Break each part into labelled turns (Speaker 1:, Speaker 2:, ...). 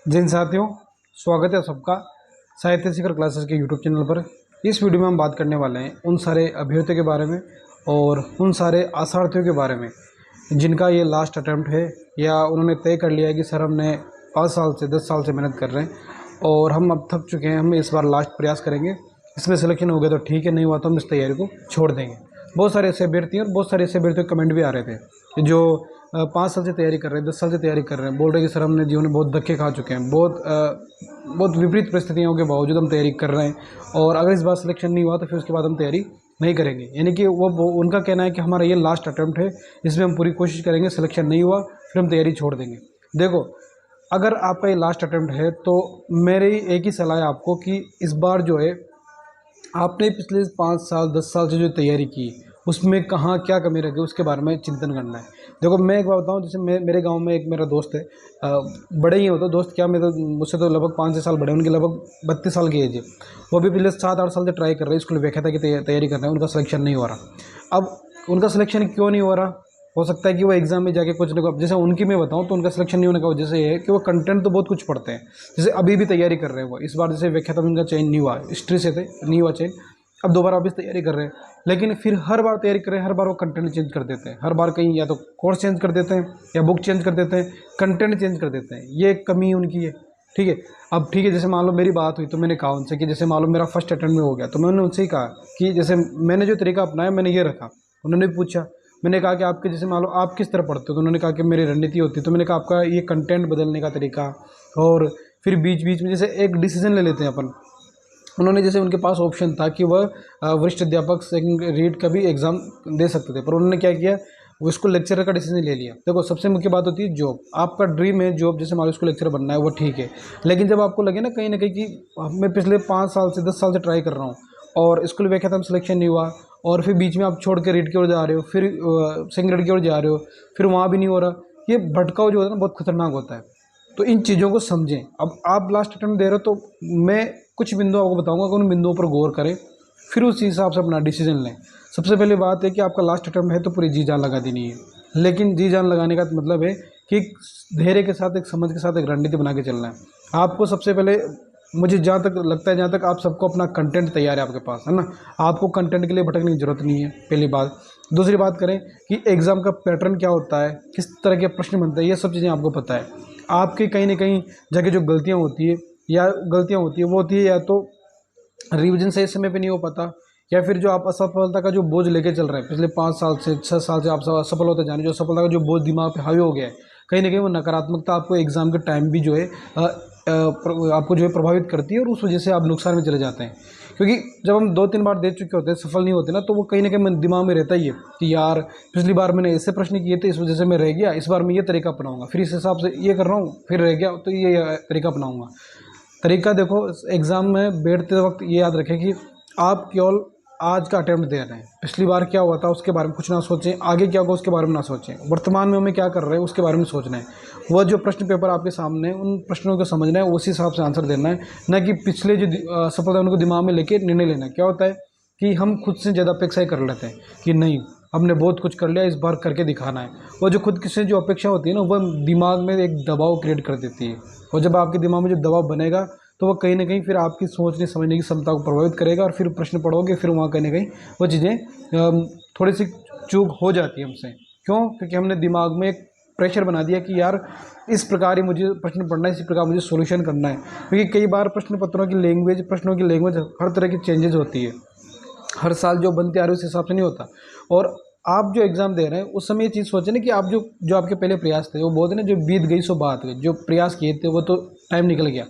Speaker 1: जिन साथियों, स्वागत है सबका साहित्य शिखर क्लासेस के यूट्यूब चैनल पर। इस वीडियो में हम बात करने वाले हैं उन सारे अभ्यर्थियों के बारे में और उन सारे आशार्थियों के बारे में जिनका ये लास्ट अटैम्प्ट है या उन्होंने तय कर लिया है कि सर हमने 5 साल से 10 साल से मेहनत कर रहे हैं और हम अब थक चुके हैं, हम इस बार लास्ट प्रयास करेंगे। इसमें सिलेक्शन हो गया तो ठीक है, नहीं हुआ तो हम इस तैयारी को छोड़ देंगे। बहुत सारे ऐसे अभ्यर्थी हैं और बहुत सारे ऐसे अभ्यर्थियों के कमेंट भी आ रहे थे कि जो 5 साल से तैयारी कर रहे हैं, 10 साल से तैयारी कर रहे हैं, बोल रहे हैं कि सर हमने जीवन में बहुत धक्के खा चुके हैं, बहुत विपरीत परिस्थितियों के बावजूद हम तैयारी कर रहे हैं और अगर इस बार सिलेक्शन नहीं हुआ तो फिर उसके बाद हम तैयारी नहीं करेंगे। यानी कि वो उनका कहना है कि हमारा ये लास्ट अटैम्प्ट है, इसमें हम पूरी कोशिश करेंगे, सिलेक्शन नहीं हुआ फिर हम तैयारी छोड़ देंगे। देखो, अगर आपका ये लास्ट अटैम्प्ट है तो मेरी एक ही सलाह है आपको कि इस बार जो है आपने पिछले 5 साल 10 साल से जो तैयारी की उसमें कहाँ क्या कमी रह गई उसके बारे में चिंतन करना है। देखो, मैं एक बार बताऊँ, जैसे मेरे गांव में एक मेरा दोस्त है, बड़े ही हो तो दोस्त क्या, मैं तो मुझसे तो लगभग 5-6 साल बड़े, उनकी लगभग 32 साल की एज है। वो भी पिछले 7-8 साल से ट्राई कर रहे हैं, स्कूल व्याख्याता की तैयारी कर रहे हैं, उनका सिलेक्शन नहीं हो रहा। अब उनका सिलेक्शन क्यों नहीं हो रहा? हो सकता है कि वो एग्जाम में जाके कुछ ना कुछ, जैसे उनकी मैं बताऊं तो उनका सिलेक्शन नहीं होने का वजह से ये है कि वो कंटेंट तो बहुत कुछ पढ़ते हैं। जैसे अभी भी तैयारी कर रहे हैं वो, इस बार जैसे व्याख्याता में उनका चयन नहीं हुआ, हिस्ट्री से थे, नहीं हुआ चयन, अब दोबारा वापस तैयारी कर रहे हैं। लेकिन फिर हर बार तैयारी कर रहे हैं, हर बार वो कंटेंट चेंज कर देते हैं, हर बार कहीं या तो कोर्स चेंज कर देते हैं या बुक चेंज कर देते हैं, कंटेंट चेंज कर देते हैं। ये एक कमी उनकी है, ठीक है। अब ठीक है, जैसे मान लो मेरी बात हुई तो मैंने कहा उनसे कि जैसे मान लो मेरा फर्स्ट अटेम्प्ट में हो गया तो मैंने उनसे ही कहा कि जैसे मैंने जो तरीका अपनाया मैंने ये रखा। उन्होंने भी पूछा, मैंने कहा कि आपके जैसे मान लो आप किस तरह पढ़ते हो, तो उन्होंने कहा कि मेरी रणनीति होती है। तो मैंने कहा आपका ये कंटेंट बदलने का तरीका, और फिर बीच बीच में जैसे एक डिसीजन ले लेते हैं अपन। उन्होंने जैसे उनके पास ऑप्शन था कि वह वरिष्ठ अध्यापक सेकंड रीड का भी एग्ज़ाम दे सकते थे, पर उन्होंने क्या किया, वो इसको लेक्चरर का डिसीजन ले लिया। देखो, सबसे मुख्य बात होती है जॉब, आपका ड्रीम है जॉब, जैसे मान लो इसको लेक्चरर बनना है वो ठीक है, लेकिन जब आपको लगे ना कहीं कि मैं पिछले 5 साल से 10 साल से ट्राई कर रहा हूँ और स्कूल व्याख्याता में सिलेक्शन नहीं हुआ और फिर बीच में आप छोड़ के रीड की ओर जा रहे हो, फिर सेकंड रीड की ओर जा रहे हो, फिर वहाँ भी नहीं हो रहा, ये भटकाव जो होता है ना बहुत खतरनाक होता है। तो इन चीज़ों को समझें। अब आप लास्ट अटेम्प्ट दे रहे हो तो मैं कुछ बिंदु आपको बताऊंगा कि उन बिंदुओं पर गौर करें, फिर उस हिसाब से अपना डिसीजन लें। सबसे पहले बात है कि आपका लास्ट अटेम्प्ट है तो पूरी जी जान लगा देनी है, लेकिन जी जान लगाने का मतलब है कि धैर्य के साथ, एक समझ के साथ एक रणनीति बना के चलना है आपको। सबसे पहले मुझे जहाँ तक लगता है, जहाँ तक आप सबको अपना कंटेंट तैयार है आपके पास, है ना, आपको कंटेंट के लिए भटकने की जरूरत नहीं है, पहली बात। दूसरी बात करें कि एग्ज़ाम का पैटर्न क्या होता है, किस तरह के प्रश्न बनते हैं, ये सब चीज़ें आपको पता है। आपकी कहीं ना कहीं जगह जो गलतियाँ होती है वो होती है या तो रिवीजन सही समय पे नहीं हो पाता, या फिर जो आप असफलता का जो बोझ लेके चल रहे हैं पिछले 5 साल से 6 साल से, आप असफल होते जा रहे हैं, जो असफलता का जो बोझ दिमाग पे हावी हो गया है, कहीं ना कहीं वो नकारात्मकता आपको एग्जाम के टाइम भी जो है आपको जो है प्रभावित करती है और उस वजह से आप नुकसान में चले जाते हैं। क्योंकि जब हम 2-3 बार दे चुके होते हैं, सफल नहीं होते ना, तो वो कहीं ना कहीं दिमाग में रहता ही है कि यार पिछली बार मैंने ऐसे प्रश्न किए थे, इस वजह से मैं रह गया, इस बार मैं ये तरीका अपनाऊंगा, फिर इस हिसाब से ये कर रहा हूँ, फिर रह गया तो ये तरीका अपनाऊंगा। तरीका देखो, एग्ज़ाम में बैठते वक्त ये याद रखें कि आप केवल आज का अटेम्प्ट दे रहे हैं। पिछली बार क्या हुआ था उसके बारे में कुछ ना सोचें, आगे क्या होगा उसके बारे में ना सोचें, वर्तमान में हमें क्या कर रहे हैं उसके बारे में सोचना है। वह जो प्रश्न पेपर आपके सामने है उन प्रश्नों को समझना है, उसी हिसाब से आंसर देना है, न कि पिछले जो सफलता है उनको दिमाग में लेके निर्णय लेना है। क्या होता है कि हम खुद से ज़्यादा अपेक्षाएं कर लेते हैं कि नहीं, हमने बहुत कुछ कर लिया, इस बार करके दिखाना है। वो जो खुद से जो अपेक्षा होती है ना, वह दिमाग में एक दबाव क्रिएट कर देती है, और जब आपके दिमाग में जो दबाव बनेगा तो वह कहीं ना कहीं फिर आपकी सोचने समझने की क्षमता को प्रभावित करेगा, और फिर प्रश्न पढ़ोगे फिर वहाँ कहीं ना कहीं वो चीज़ें थोड़ी सी चूक हो जाती है हमसे। क्यों? क्योंकि हमने दिमाग में एक प्रेशर बना दिया कि यार इस प्रकार ही मुझे प्रश्न पढ़ना है, इसी प्रकार मुझे सॉल्यूशन करना है। क्योंकि कई बार प्रश्न पत्रों की लैंग्वेज, प्रश्नों की लैंग्वेज हर तरह की चेंजेस होती है, हर साल जो बनती आ रही है उस हिसाब से नहीं होता। और आप जो एग्ज़ाम दे रहे हैं उस समय ये चीज़ सोचें ना कि आप जो आपके पहले प्रयास थे, वो बोलते ना, जो बीत गई सो बात गई, जो प्रयास किए थे वो तो टाइम निकल गया,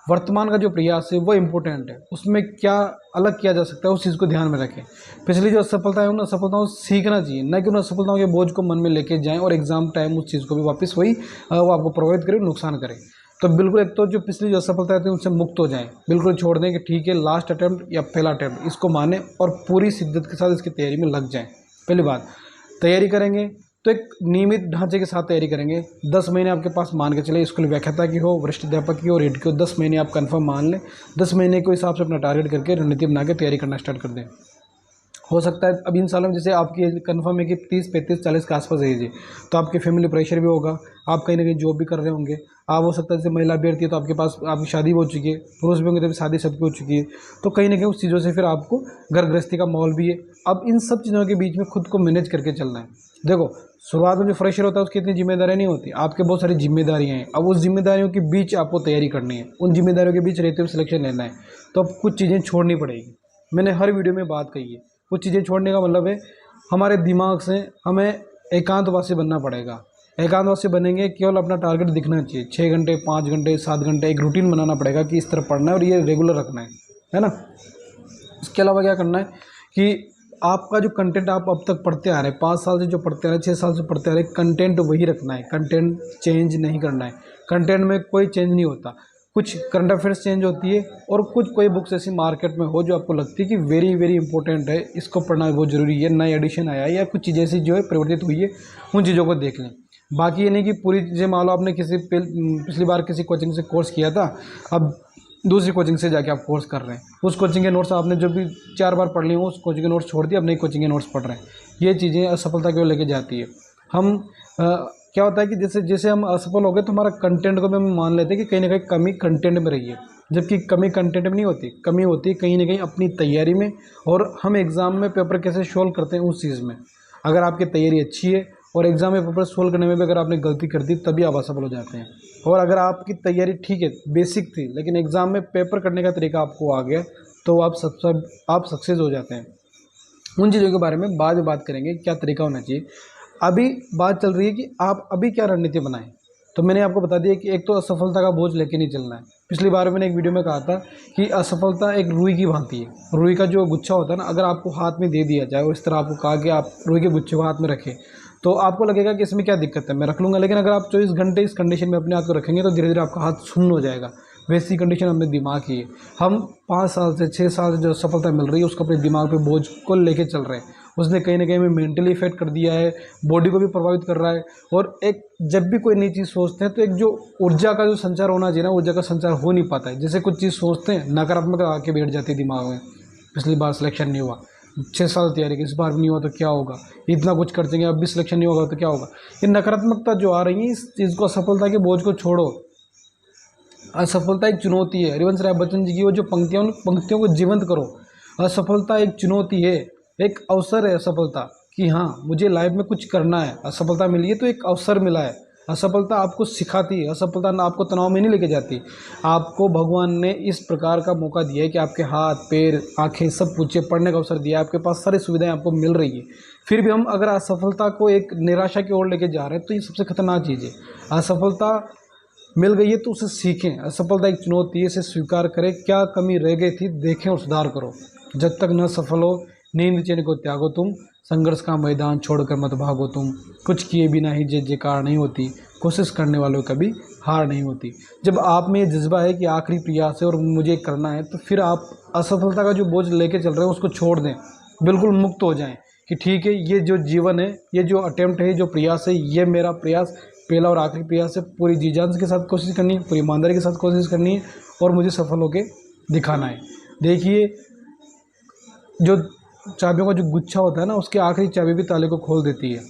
Speaker 1: वर्तमान का जो प्रयास है वो इम्पोर्टेंट है, उसमें क्या अलग किया जा सकता है उस चीज़ को ध्यान में रखें। पिछली जो असफलता है उन असफलताओं से सीखना चाहिए, न कि उन असफलताओं के बोझ को मन में लेके जाएं और एग्जाम टाइम उस चीज़ को भी वापस वही वो आपको प्रभावित करे, नुकसान करे। तो बिल्कुल, एक तो जो पिछली जो असफलता है उनसे मुक्त हो जाएं, बिल्कुल छोड़ दें कि ठीक है लास्ट अटैम्प्ट या पहला अटैम्प्ट, इसको माने और पूरी शिद्दत के साथ इसकी तैयारी में लग जाएं। पहली बात, तैयारी करेंगे तो एक नियमित ढांचे के साथ तैयारी करेंगे। 10 महीने आपके पास मान के चले, स्कूल व्याख्याता की हो, वरिष्ठ अध्यापक की हो, रीड की हो, 10 महीने आप कंफर्म मान लें। 10 महीने के हिसाब से अपना टारगेट करके रणनीति बना के तैयारी करना स्टार्ट कर दें। हो सकता है अब इन सालों में जैसे आपकी एज कन्फर्म है कि 30, 35, 40 के आसपास एज है, तो आपके फैमिली प्रेशर भी होगा, आप कहीं ना कहीं जॉब भी कर रहे होंगे, आप हो सकता है जैसे महिला अभ्यर्थी है तो आपके पास आपकी शादी हो चुकी है, पुरुष भी होंगे तो भी शादी सबकी हो चुकी है, तो कहीं ना कहीं उस चीज़ों से फिर आपको घर गृहस्थी का माहौल भी है। अब इन सब चीज़ों के बीच में खुद को मैनेज करके चलना है। देखो, शुरुआत में जो फ्रेशर होता है उसकी इतनी जिम्मेदारी नहीं होती, आपके बहुत सारी जिम्मेदारियाँ हैं। अब उस जिम्मेदारियों के बीच आपको तैयारी करनी है, उन जिम्मेदारियों के बीच रहते हुए सिलेक्शन लेना है, तो अब कुछ चीज़ें छोड़नी पड़ेगी। मैंने हर वीडियो में बात कही है, कुछ चीज़ें छोड़ने का मतलब है हमारे दिमाग से हमें एकांतवासी बनना पड़ेगा। एकांतवासी बनेंगे, केवल अपना टारगेट दिखना चाहिए, 6 घंटे, 5 घंटे, 7 घंटे, एक रूटीन बनाना पड़ेगा कि इस तरह पढ़ना है और ये रेगुलर रखना है ना। इसके अलावा क्या करना है कि आपका जो कंटेंट आप अब तक पढ़ते आ रहे हैं, 5 साल से जो पढ़ते आ रहे हैं, 6 साल से पढ़ते आ रहे हैं, कंटेंट वही रखना है, कंटेंट चेंज नहीं करना है। कंटेंट में कोई चेंज नहीं होता, कुछ करंट अफेयर्स चेंज होती है और कुछ कोई बुक्स ऐसी मार्केट में हो जो आपको लगती है कि वेरी वेरी इंपॉर्टेंट है, इसको पढ़ना बहुत ज़रूरी है, नया एडिशन आया है या कुछ चीज़ें ऐसी जो है परिवर्तित हुई है, उन चीज़ों को देख लें। बाकी ये नहीं कि पूरी चीज़ें, मान लो आपने पिछली बार किसी कोचिंग से कोर्स किया था, अब दूसरी कोचिंग से जाके आप कोर्स कर रहे हैं, उस कोचिंग के नोट्स आपने जो भी 4 बार पढ़ लिए हो उस कोचिंग के नोट्स छोड़ दिए, अब नई कोचिंग के नोट्स पढ़ रहे हैं। ये चीज़ें असफलता की ओर लेके जाती है। हम क्या होता है कि जैसे जैसे हम असफल हो गए तो हमारा कंटेंट को भी हम मान लेते हैं कि कहीं ना कहीं कमी कंटेंट में रही है, जबकि कमी कंटेंट में नहीं होती, कमी होती है कहीं ना कहीं अपनी तैयारी में, और हम एग्ज़ाम में पेपर कैसे सोल्व करते हैं उस चीज़ में। अगर आपकी तैयारी अच्छी है और एग्ज़ाम में पेपर सोल्व करने में भी अगर आपने गलती कर दी तभी आप असफल हो जाते हैं। और अगर आपकी तैयारी ठीक है, बेसिक थी, लेकिन एग्ज़ाम में पेपर करने का तरीका आपको आ गया तो आप सक्सेस हो जाते हैं। उन चीज़ों के बारे में बाद में बात करेंगे, क्या तरीका होना चाहिए। अभी बात चल रही है कि आप अभी क्या रणनीति बनाएं। तो मैंने आपको बता दिया कि एक तो असफलता का बोझ लेके नहीं चलना है। पिछली बार मैंने एक वीडियो में कहा था कि असफलता एक रुई की भांति है। रुई का जो गुच्छा होता है ना, अगर आपको हाथ में दे दिया जाए और इस तरह आपको कहा कि आप रुई के गुच्छे को हाथ में रखें, तो आपको लगेगा कि इसमें क्या दिक्कत है, मैं रख लूँगा। लेकिन अगर आप 24 घंटे इस कंडीशन में अपने आप को रखेंगे तो धीरे धीरे आपका हाथ शून्य हो जाएगा। वैसी कंडीशन अपने दिमाग की है। हम 5 साल से 6 साल से जो सफलता मिल रही है उसको अपने दिमाग पे बोझ को लेके चल रहे हैं। उसने कहीं ना कहीं हमें मेंटली इफेक्ट कर दिया है, बॉडी को भी प्रभावित कर रहा है। और एक जब भी कोई नई चीज़ सोचते हैं तो एक जो ऊर्जा का जो संचार होना चाहिए ना, ऊर्जा का संचार हो नहीं पाता है। जैसे कुछ चीज़ सोचते हैं, नकारात्मक आके बैठ जाती है दिमाग में, पिछली बार सिलेक्शन नहीं हुआ, 6 साल तैयारी की, इस बार भी नहीं हुआ तो क्या होगा, इतना कुछ कर देंगे अब भी सिलेक्शन नहीं होगा तो क्या होगा। ये नकारात्मकता जो आ रही है, इस चीज़ को, असफलता के बोझ को छोड़ो। असफलता एक चुनौती है। हरिवंश राय बच्चन जी की वो जो पंक्तियाँ, उन पंक्तियों को जीवंत करो। असफलता एक चुनौती है, एक अवसर है असफलता, कि हाँ मुझे लाइफ में कुछ करना है। असफलता मिली है तो एक अवसर मिला है। असफलता आपको सिखाती है, असफलता ना आपको तनाव में नहीं लेके जाती। आपको भगवान ने इस प्रकार का मौका दिया है कि आपके हाथ पैर आंखें सब कुछ पढ़ने का अवसर दिया है, आपके पास सारी सुविधाएं आपको मिल रही है। फिर भी हम अगर असफलता को एक निराशा की ओर लेके जा रहे हैं तो ये सबसे खतरनाक चीज़ है। असफलता मिल गई है तो उसे सीखें। असफलता एक चुनौती है, इसे स्वीकार करें। क्या कमी रह गई थी देखें और सुधार करो। जब तक न सफल हो नींद चैन को त्यागो तुम, संघर्ष का मैदान छोड़कर मत भागो तुम। कुछ किए बिना ही जय जयकार नहीं होती, कोशिश करने वालों कभी हार नहीं होती। जब आप में ये जज्बा है कि आखिरी प्रयास है और मुझे करना है, तो फिर आप असफलता का जो बोझ लेके चल रहे हो उसको छोड़ दें, बिल्कुल मुक्त हो जाएं कि ठीक है, ये जो जीवन है, ये जो अटेम्प्ट है, जो प्रयास है, ये मेरा प्रयास पहला और आखिरी प्रयास है। पूरी जी जान के साथ कोशिश करनी है, पूरी ईमानदारी के साथ कोशिश करनी है और मुझे सफल होकर दिखाना है। देखिए, जो चाबियों का जो गुच्छा होता है ना, उसकी आखिरी चाबी भी ताले को खोल देती है।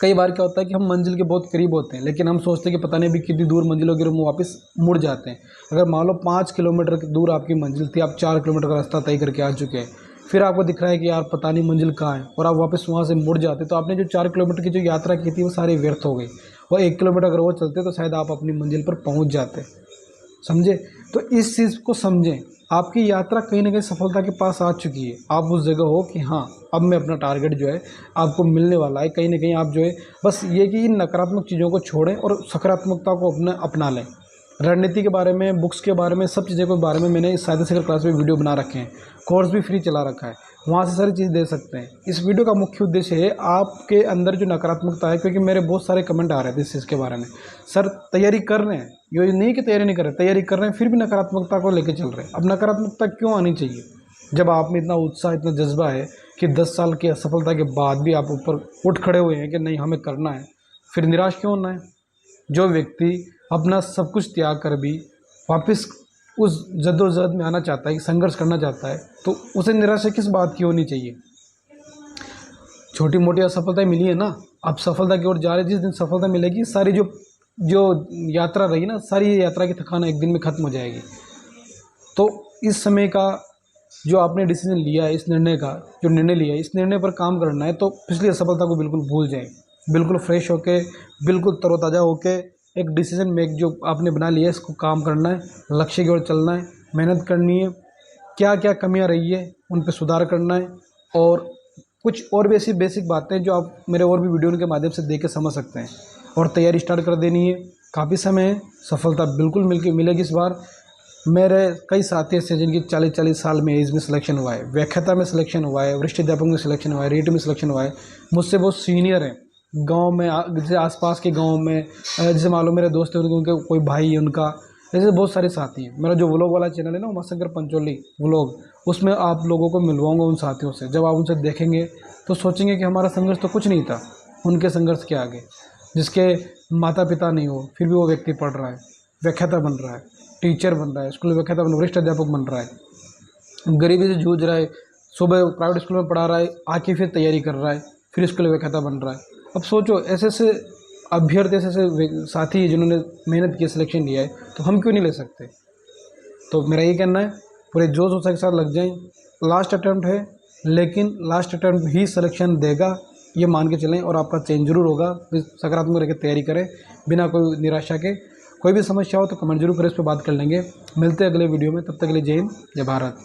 Speaker 1: कई बार क्या होता है कि हम मंजिल के बहुत करीब होते हैं, लेकिन हम सोचते हैं कि पता नहीं भी कितनी दूर मंजिल होगी, हम वापस मुड़ जाते हैं। अगर मान लो 5 किलोमीटर दूर आपकी मंजिल थी, आप 4 किलोमीटर का रास्ता तय करके आ चुके हैं, फिर आपको दिख रहा है कि यार पता नहीं मंजिल कहाँ है, और आप वापस वहाँ से मुड़ जाते, तो आपने जो 4 किलोमीटर की जो यात्रा की थी वो सारी व्यर्थ हो गई। और 1 किलोमीटर अगर वो चलते तो शायद आप अपनी मंजिल पर पहुँच जाते। समझे? तो इस चीज़ को समझें। आपकी यात्रा कहीं ना कहीं सफलता के पास आ चुकी है। आप उस जगह हो कि हाँ, अब मैं अपना टारगेट जो है आपको मिलने वाला है। कहीं ना कहीं आप जो है, बस ये कि इन नकारात्मक चीज़ों को छोड़ें और सकारात्मकता को अपना लें। रणनीति के बारे में, बुक्स के बारे में, सब चीज़ों के बारे में मैंने इस साइंस सीकर क्लास में वीडियो बना रखे हैं। कोर्स भी फ्री चला रखा है, वहाँ से सारी चीज़ दे सकते हैं। इस वीडियो का मुख्य उद्देश्य है आपके अंदर जो नकारात्मकता है, क्योंकि मेरे बहुत सारे कमेंट आ रहे थे इस चीज़ के बारे में, सर तैयारी कर रहे हैं, ये नहीं कि तैयारी नहीं कर रहे, तैयारी कर रहे हैं फिर भी नकारात्मकता को लेकर चल रहे हैं। अब नकारात्मकता क्यों आनी चाहिए जब आप में इतना उत्साह, इतना जज्बा है कि 10 साल की असफलता के बाद भी आप ऊपर उठ खड़े हुए हैं कि नहीं हमें करना है, फिर निराश क्यों होना है? जो व्यक्ति अपना सब कुछ त्याग कर भी वापस उस जद्दोजहद में आना चाहता है, संघर्ष करना चाहता है, तो उसे निराशा किस बात की होनी चाहिए? छोटी मोटी असफलताएं मिली है ना, आप सफलता की ओर जा रहे हैं। जिस दिन सफलता मिलेगी, सारी जो जो यात्रा रही ना, सारी यात्रा की थकान एक दिन में ख़त्म हो जाएगी। तो इस समय का जो आपने डिसीजन लिया है, इस निर्णय का जो निर्णय लिया है, इस निर्णय पर काम करना है। तो पिछली असफलता को बिल्कुल भूल जाएं, बिल्कुल फ्रेश होके, बिल्कुल तरोताज़ा होके एक डिसीजन मेक जो आपने बना लिया है, इसको काम करना है, लक्ष्य की ओर चलना है, मेहनत करनी है। क्या क्या कमियां रही है उन पर सुधार करना है, और कुछ और भी ऐसी बेसिक बातें जो आप मेरे और भी वीडियो के माध्यम से देख के समझ सकते हैं, और तैयारी स्टार्ट कर देनी है। काफ़ी समय है, सफलता बिल्कुल मिलेगी इस बार। मेरे कई साथी ऐसे जिनकी 40-40 साल में एज में सिलेक्शन हुआ है, व्याख्याता में सिलेक्शन हुआ है, वरिष्ठ अध्यापक में सिलेक्शन हुआ है, रेट में सिलेक्शन हुआ है। मुझसे बहुत सीनियर हैं गांव में, जैसे आसपास के गांव में, जैसे मान लो मेरे दोस्त हैं, उनके कोई भाई है उनका, ऐसे बहुत सारे साथी हैं। मेरा जो व्लॉग वाला चैनल है ना, उमाशंकर पंचोली व्लॉग, उसमें आप लोगों को मिलवाऊंगा उन साथियों से। जब आप उनसे देखेंगे तो सोचेंगे कि हमारा संघर्ष तो कुछ नहीं था उनके संघर्ष के आगे। जिसके माता पिता नहीं हो, फिर भी वो व्यक्ति पढ़ रहा है, व्याख्याता बन रहा है, टीचर बन रहा है, स्कूल में व्याख्याता बन, वरिष्ठ अध्यापक बन रहा है, गरीबी से जूझ रहा है, सुबह प्राइवेट स्कूल में पढ़ा रहा है, आके फिर तैयारी कर रहा है, फिर स्कूल में व्याख्याता बन रहा है। अब सोचो, ऐसे ऐसे अभ्यर्थी, ऐसे ऐसे साथी जिन्होंने मेहनत की, सिलेक्शन लिया है, तो हम क्यों नहीं ले सकते। तो मेरा ये कहना है, पूरे जोश उत्साह के साथ लग जाएं। लास्ट अटैम्प्ट है, लेकिन लास्ट अटैम्प्ट ही सिलेक्शन देगा, ये मान के चलें, और आपका चेंज जरूर होगा। सकारात्मक रह के तैयारी करें, बिना कोई निराशा के। कोई भी समस्या हो तो कमेंट जरूर करें, इस पर बात कर लेंगे। मिलते हैं अगले वीडियो में, तब तक के लिए जय हिंद, जय भारत।